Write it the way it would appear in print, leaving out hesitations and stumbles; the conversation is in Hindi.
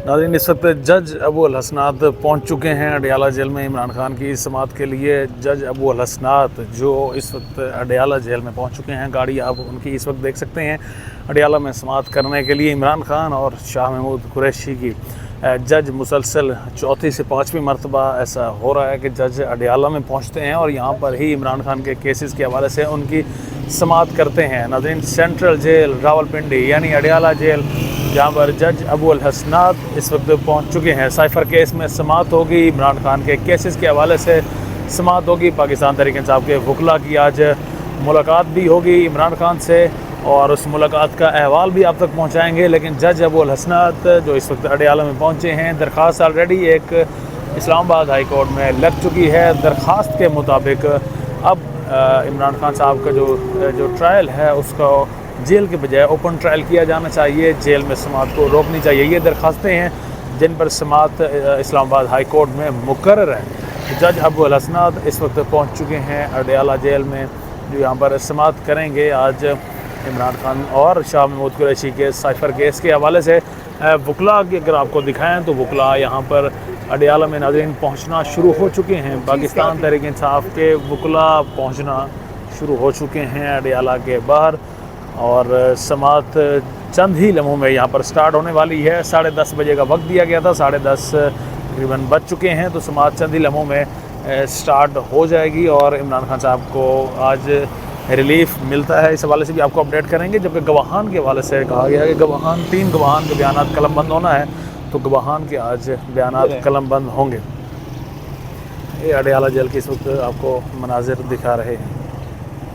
नाज़रीन, इस वक्त जज अबू अल हसनात पहुँच चुके हैं अडयाला जेल में इमरान खान की समाअत के लिए। जज अबू अल हसनात जो इस वक्त अडयाला जेल में पहुँच चुके हैं, गाड़ी आप उनकी इस वक्त देख सकते हैं। अडयाला में समाअत करने के लिए इमरान खान और शाह महमूद कुरैशी की जज मुसलसल चौथी से पाँचवीं मरतबा ऐसा हो रहा है कि जज अडयाला में पहुँचते हैं और यहाँ पर ही इमरान खान के केसेस के हवाले से उनकी समाअत करते हैं। नाज़रीन, सेंट्रल जेल रावलपिंडी यानी अडयाला जेल, जहाँ पर जज अबू अल हसनात इस वक्त पहुँच चुके हैं। साइफ़र केस में समाअत होगी, इमरान खान के केसेस के हवाले से समाअत होगी। पाकिस्तान तहरीक इंसाफ के वकला की आज मुलाकात भी होगी इमरान खान से और उस मुलाकात का अहवाल भी आप तक पहुँचाएँगे। लेकिन जज अबू अल हसनात जो इस वक्त अडयाला में पहुँचे हैं, दरख्वास्त ऑलरेडी एक इस्लामाबाद हाई कोर्ट में लग चुकी है। दरख्वास्त के मुताबिक अब इमरान खान साहब का जो ट्रायल है उसको जेल के बजाय ओपन ट्रायल किया जाना चाहिए, जेल में समाअत को रोकनी चाहिए। ये दरख्वास्तें हैं जिन पर समाअत इस्लामाबाद हाई कोर्ट में मुकर्रर है। जज अबू अल हसनात इस वक्त पहुंच चुके हैं अडयाला जेल में, जो यहाँ पर समाअत करेंगे आज इमरान खान और शाह महमूद कुरैशी के साइफ़र केस के हवाले से। वकला की अगर आपको दिखाएं तो वकला यहाँ पर अडयाला में नाज़रीन पहुँचना शुरू हो चुके हैं। पाकिस्तान तहरीक इंसाफ के वकला पहुँचना शुरू हो चुके हैं अडयाला के बाहर और समाअत चंद ही लम्हों में यहाँ पर स्टार्ट होने वाली है। 10:30 बजे का वक्त दिया गया था, 10:30 तकरीबन बज चुके हैं, तो समाअत चंद ही लम्हों में स्टार्ट हो जाएगी और इमरान खान साहब को आज रिलीफ मिलता है। इस हवाले से भी आपको अपडेट करेंगे। जबकि गवाहान के हवाले से कहा गया है कि 3 गवाहान के बयान कलमबंद होना है, तो गवाहान के आज बयान कलमबंद होंगे। ये अडयाला जेल के इस वक्त आपको मनाजिर दिखा रहे हैं।